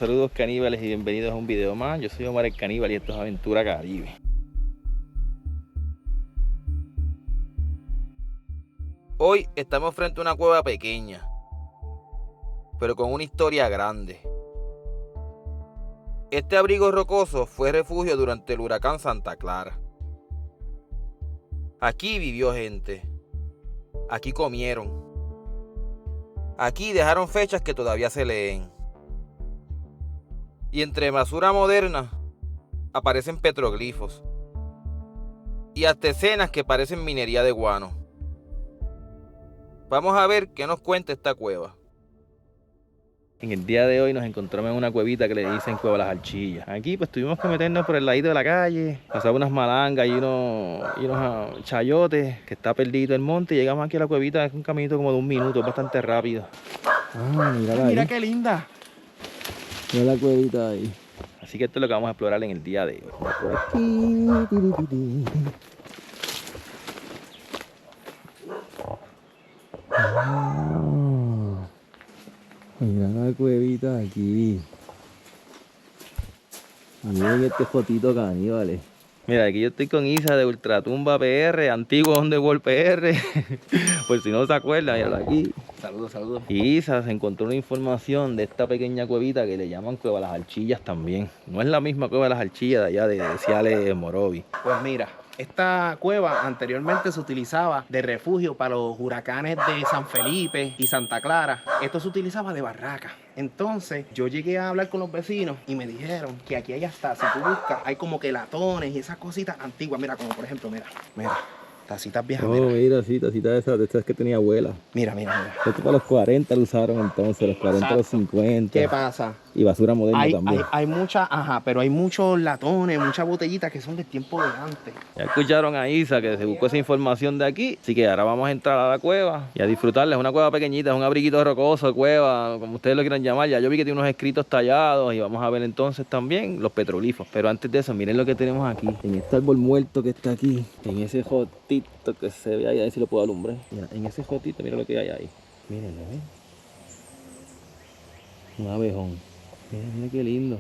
Saludos caníbales y bienvenidos a un video más. Yo soy Omar el Caníbal y esto es Aventura Caribe. Hoy estamos frente a una cueva pequeña, pero con una historia grande. Este abrigo rocoso fue refugio durante el huracán Santa Clara. Aquí vivió gente. Aquí comieron. Aquí dejaron fechas que todavía se leen. Y entre basura moderna aparecen petroglifos y hasta escenas que parecen minería de guano. Vamos a ver qué nos cuenta esta cueva. En el día de hoy nos encontramos en una cuevita que le dicen Cueva Las Archillas. Aquí pues tuvimos que meternos por el ladito de la calle, pasar unas malangas y unos chayotes, que está perdido el monte, y llegamos aquí a la cuevita. Es un caminito como de 1 minuto, es bastante rápido. Mira qué linda. Mira la cuevita ahí. Así que esto es lo que vamos a explorar en el día de hoy. Por aquí. Mira la cuevita aquí. Miren este fotito caníbales. Mira, aquí yo estoy con Isa de Ultratumba PR, antiguo Underworld PR. Por si no se acuerdan, míralo aquí. Saludos. Y Isa se encontró una información de esta pequeña cuevita que le llaman Cueva Las Archillas también. No es la misma Cueva Las Archillas de allá de Ciales Morovi. Pues mira, esta cueva anteriormente se utilizaba de refugio para los huracanes de San Felipe y Santa Clara. Esto se utilizaba de barraca. Entonces yo llegué a hablar con los vecinos y me dijeron que aquí hay hasta, si tú buscas, hay como que latones y esas cositas antiguas. Mira, como por ejemplo, mira, tacitas viejas. Oh, mira, sí, tacita de esas que tenía abuela. Mira. Esto para los 40 lo usaron entonces, los 40, Exacto. los 50. ¿Qué pasa? Y basura moderna también. Hay muchas, pero hay muchos latones, muchas botellitas que son del tiempo de antes. Ya escucharon a Isa que se buscó esa información de aquí. Así que ahora vamos a entrar a la cueva y a disfrutarla. Es una cueva pequeñita, es un abriguito rocoso, cueva, como ustedes lo quieran llamar. Ya yo vi que tiene unos escritos tallados y vamos a ver entonces también los petroglifos. Pero antes de eso, miren lo que tenemos aquí. En este árbol muerto que está aquí, en ese jotito que se ve ahí, a ver si lo puedo alumbrar. Mira, en ese jotito, mira lo que hay ahí. Mírenlo, ¿ven? Un abejón. Mira qué lindo.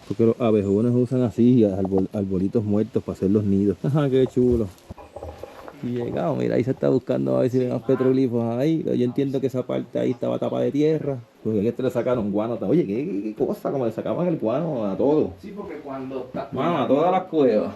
Porque los abejones usan así, arbolitos muertos para hacer los nidos. Ajá, qué chulo. Y llegamos, mira, ahí se está buscando a ver si ven los petroglifos ahí. Yo entiendo que esa parte ahí estaba tapada de tierra. Porque en este le sacaron guano. Oye, qué cosa, como le sacaban el guano a todo. Sí, porque cuando está... Mano, a todas las cuevas.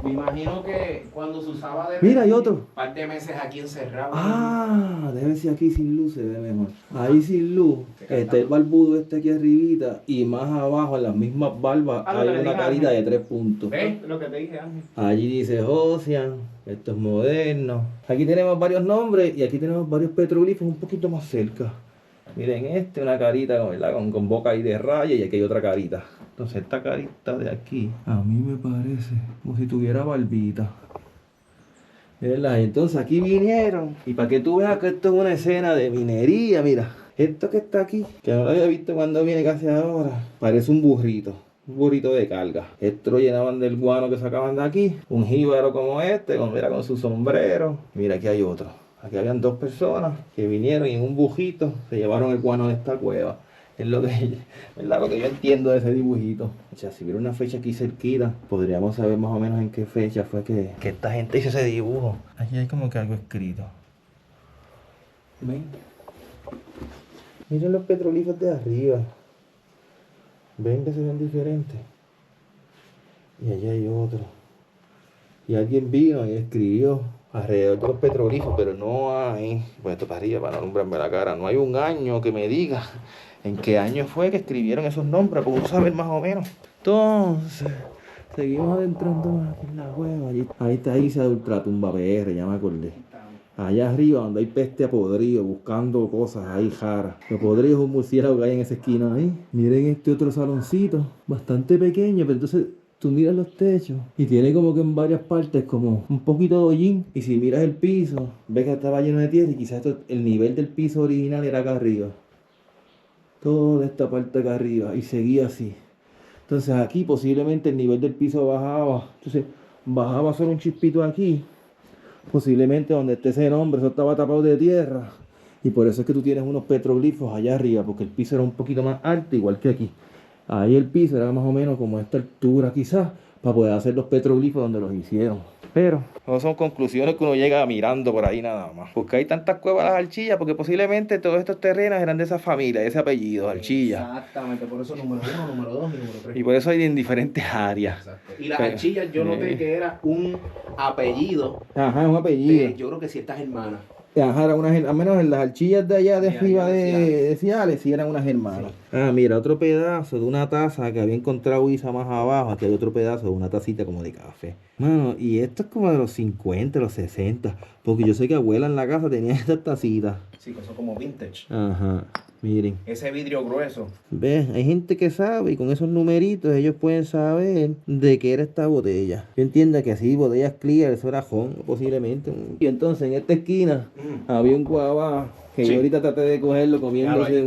Me imagino que cuando se usaba de... Mira, hay otro. Un par de meses aquí encerrado. Ah, déjame ver si aquí sin luz se ve mejor. Ahí sin luz, está el barbudo este aquí arribita y más abajo en las mismas barbas Ah, lo hay que le una dije carita antes. de 3 puntos. ¿Ves lo que te dije, Ángel? Allí dice Ocean, esto es moderno. Aquí tenemos varios nombres y aquí tenemos varios petroglifos un poquito más cerca. Miren este, una carita ¿verdad? Con boca ahí de raya, y aquí hay otra carita. Entonces esta carita de aquí, a mí me parece como si tuviera barbita. Mírenla, entonces aquí vinieron. Y para que tú veas que esto es una escena de minería, mira. Esto que está aquí, que no lo había visto cuando viene casi ahora, parece un burrito de carga. Esto lo llenaban del guano que sacaban de aquí. Un jíbaro como este, mira, con su sombrero. Mira, aquí hay otro. Aquí habían 2 personas que vinieron y en un bujito se llevaron el guano de esta cueva. Es lo que, ¿verdad? Lo que yo entiendo de ese dibujito. O sea, si hubiera una fecha aquí cerquita, podríamos saber más o menos en qué fecha fue que esta gente hizo ese dibujo. Aquí hay como que algo escrito. ¿Ven? Miren los petroglifos de arriba. Ven que se ven diferentes. Y allá hay otro. Y alguien vino y escribió alrededor de los petroglifos, pero no hay, pues esto para arriba para no alumbrarme la cara, no hay un año que me diga en qué año fue que escribieron esos nombres, porque uno sabe más o menos. Entonces, seguimos adentrando aquí en la cueva. Ahí está Isa de Ultratumba PR, ya me acordé. Allá arriba donde hay peste a podrido, buscando cosas ahí raras. Lo podrido es un murciélago que hay en esa esquina ahí. Miren este otro saloncito, bastante pequeño, pero entonces tú miras los techos y tiene como que en varias partes como un poquito de hollín. Y si miras el piso, ves que estaba lleno de tierra y quizás el nivel del piso original era acá arriba. Toda esta parte acá arriba y seguía así. Entonces aquí posiblemente el nivel del piso bajaba. Entonces bajaba solo un chispito aquí. Posiblemente donde esté ese nombre, eso estaba tapado de tierra. Y por eso es que tú tienes unos petroglifos allá arriba, porque el piso era un poquito más alto, igual que aquí. Ahí el piso era más o menos como esta altura quizás, para poder hacer los petroglifos donde los hicieron. Pero no son conclusiones que uno llega mirando por ahí nada más. Porque hay tantas cuevas de las Archillas, porque posiblemente todos estos terrenos eran de esa familia, de ese apellido, Archilla. Exactamente, por eso número 1, número 2 y número 3. Y por eso hay en diferentes áreas. Exacto. Y las Archillas yo noté que era un apellido. Ajá, un apellido. Yo creo que ciertas hermanas. Ajá, eran al menos en las Archillas de allá de De arriba allá de Ciales, sí eran unas hermanas. Sí. Ah, mira, otro pedazo de una taza que había encontrado Isa más abajo. Aquí hay otro pedazo de una tacita como de café. Mano, y esto es como de los 50, los 60. Porque yo sé que abuela en la casa tenía estas tacitas. Sí, que son como vintage. Ajá, miren. Ese vidrio grueso. ¿Ves? Hay gente que sabe y con esos numeritos ellos pueden saber de qué era esta botella. Yo entiendo que así, botellas clear, eso era Jon, posiblemente. Y entonces en esta esquina había un guabá que Sí. yo ahorita traté de cogerlo comiéndose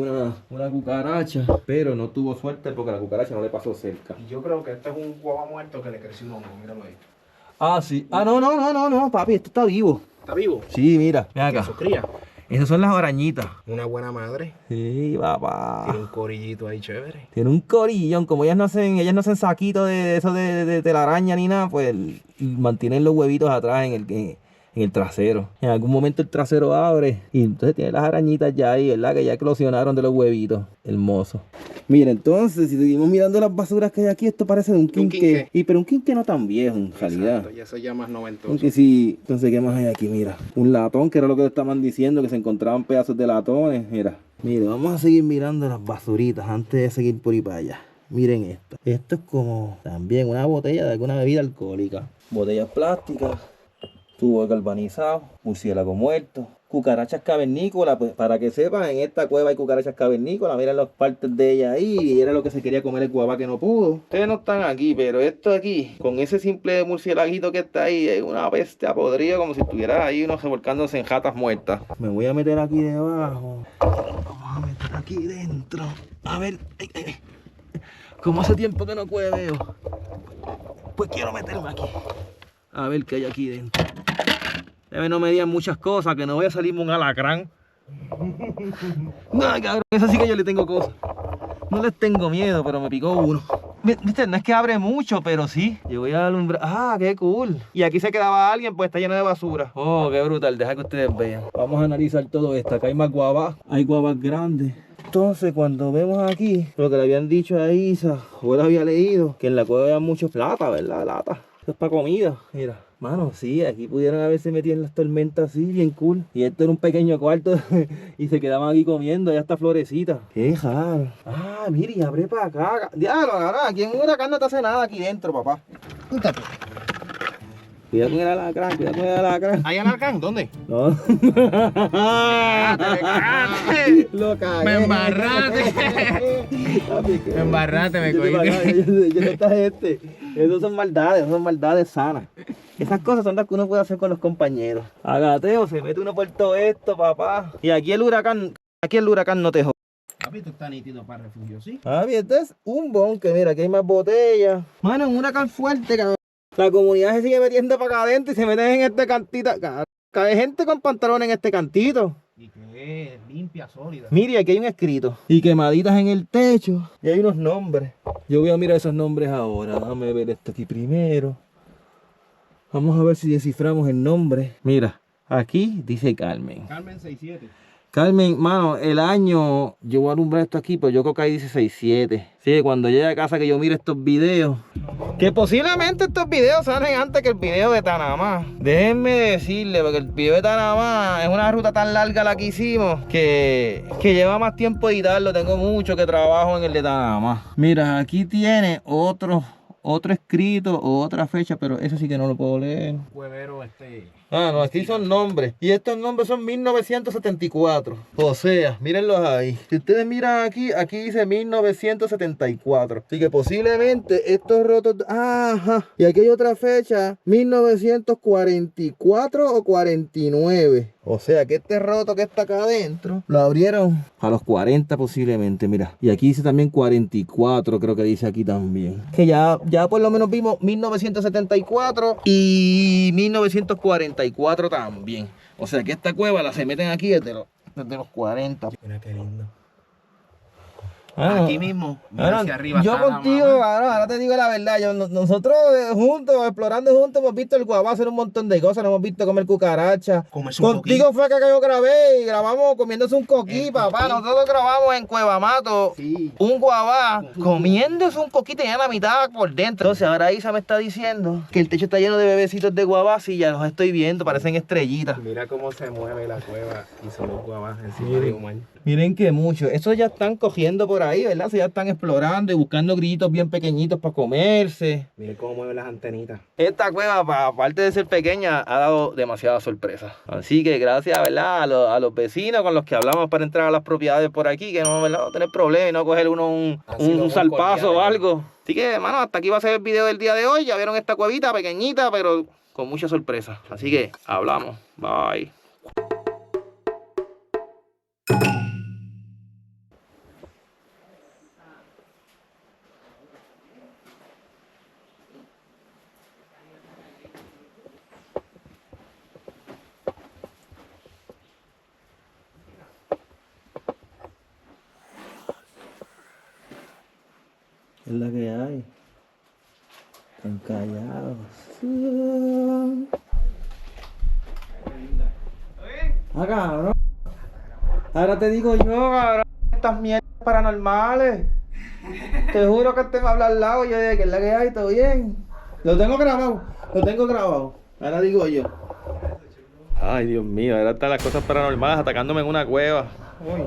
una cucaracha, pero no tuvo suerte porque la cucaracha no le pasó cerca. Y yo creo que este es un guava muerto que le creció un hongo, míralo ahí. Ah, sí. Ah, no, papi, esto está vivo. ¿Está vivo? Sí, mira, ven acá. Eso cría. Esas son las arañitas. Una buena madre. Sí, papá. Tiene un corillito ahí chévere. Tiene un corillón, como ellas no hacen saquitos de eso de telaraña ni nada, pues mantienen los huevitos atrás en el trasero. En algún momento el trasero abre y entonces tiene las arañitas ya ahí, ¿verdad? Que ya eclosionaron de los huevitos. Hermoso. Mira, entonces, si seguimos mirando las basuras que hay aquí, esto parece de un quinqué. Pero un quinqué no tan viejo, en realidad. Exacto, ya se llama más noventoso. Aunque sí, entonces, ¿qué más hay aquí? Mira, un latón, que era lo que estaban diciendo, que se encontraban pedazos de latones. Mira, vamos a seguir mirando las basuritas antes de seguir por ahí para allá. Miren esto. Esto es como también una botella de alguna bebida alcohólica. Botellas plásticas, tubo galvanizado, murciélago muerto, cucarachas cavernícolas. Pues para que sepan, en esta cueva hay cucarachas cavernícolas. Miren las partes de ella ahí. Y era lo que se quería comer el guabá que no pudo. Ustedes no están aquí, pero esto aquí, con ese simple murciélaguito que está ahí, es una bestia podrida, como si estuviera ahí uno revolcándose en jatas muertas. Me voy a meter aquí debajo. Vamos a meter aquí dentro. A ver. Como hace tiempo que no cueveo, pues quiero meterme aquí. A ver qué hay aquí dentro. No me digan muchas cosas, que no voy a salirme un alacrán. No, cabrón, eso sí que yo le tengo cosas. No les tengo miedo, pero me picó uno. Viste, no es que abre mucho, pero sí. Yo voy a alumbrar. Ah, qué cool. Y aquí se quedaba alguien, pues está lleno de basura. Oh, qué brutal, deja que ustedes vean. Vamos a analizar todo esto. Acá hay más guavas. Hay guavas grandes. Entonces, cuando vemos aquí lo que le habían dicho a Isa, o él había leído, que en la cueva había mucho plata, ¿verdad? Lata. Esto es para comida. Mira, mano, sí, aquí pudieron haberse metido en las tormentas así, bien cool. Y esto era un pequeño cuarto y se quedaban aquí comiendo, ya está florecita. Qué raro. Ah, mire, y abre para acá. Diablo, aquí en un huracán no te hace nada aquí dentro, papá. Cuidado con el alacrán, cuidado con el alacrán. ¿Hay alacrán? ¿Dónde? No. Lo cagué. Me embarraste. Me embarraste, me cogiste. Yo no este. Esas son maldades sanas. Esas cosas son las que uno puede hacer con los compañeros. Agateo, se mete uno por todo esto, papá. Y aquí el huracán no te jode. Papi, esto está nítido para refugio, ¿sí? Papi, este es un bonque, mira, aquí hay más botellas. Mano, un huracán fuerte, cabrón. La comunidad se sigue metiendo para acá adentro y se meten en este cantito. Cabe gente con pantalones en este cantito. Y que es limpia, sólida. Mire, aquí hay un escrito. Y quemaditas en el techo. Y hay unos nombres. Yo voy a mirar esos nombres ahora. Déjame ver esto aquí primero. Vamos a ver si desciframos el nombre. Mira, aquí dice Carmen. Carmen 67. Carmen, mano, el año, yo voy a alumbrar esto aquí, pero yo creo que ahí dice 67. Sí, cuando llegue a casa que yo mire estos videos. Que posiblemente estos videos salen antes que el video de Tanamá. Déjenme decirle, porque el video de Tanamá es una ruta tan larga la que hicimos que lleva más tiempo editarlo. Tengo mucho que trabajo en el de Tanamá. Mira, aquí tiene otro escrito o otra fecha, pero eso sí que no lo puedo leer. Huevero Ah, no, aquí son nombres. Y estos nombres son 1974. O sea, mírenlos ahí. Si ustedes miran aquí dice 1974. Así que posiblemente estos rotos... Ajá. Y aquí hay otra fecha, 1944 o 49. O sea que este roto que está acá adentro lo abrieron a los 40 posiblemente, mira. Y aquí dice también 44, creo que dice aquí también. Que ya por lo menos vimos 1974 y 1944 también. O sea que esta cueva la se meten aquí desde los desde los 40. Mira qué lindo. Aquí mismo, mira hacia arriba. Yo está la contigo, mamá. cabrón, ahora te digo la verdad. Nosotros juntos, explorando juntos, hemos visto el guabá hacer un montón de cosas. Nos hemos visto comer cucaracha. Comerse un Contigo fue acá que yo grabé y grabamos comiéndose un coquí, El papá. coquí. Nosotros grabamos en Cuevamato Sí. un guabá comiéndose un coquí, tenía la mitad por dentro. Entonces ahora Isa me está diciendo que el techo está lleno de bebecitos de guabá. Sí, ya los estoy viendo, parecen estrellitas. Mira cómo se mueve la cueva y son los guabás encima de Omar. Miren que mucho. Estos ya están cogiendo por ahí, ¿verdad? Esos ya están explorando y buscando grillitos bien pequeñitos para comerse. Miren cómo mueve las antenitas. Esta cueva, aparte de ser pequeña, ha dado demasiadas sorpresas. Así que gracias, ¿verdad? A los vecinos con los que hablamos para entrar a las propiedades por aquí, que no, ¿verdad? No tener problemas y no coger uno un salpazo o algo. Así que, hermano, hasta aquí va a ser el video del día de hoy. Ya vieron esta cuevita pequeñita, pero con mucha sorpresa. Así que hablamos. Bye. Es la que hay. Están callados. Ah, cabrón. Ahora te digo yo, cabrón, estas mierdas paranormales. Te juro que te me habla al lado y yo dije que es la que hay, todo bien. Lo tengo grabado. Ahora digo yo. Ay, Dios mío, ahora están las cosas paranormales atacándome en una cueva. Uy.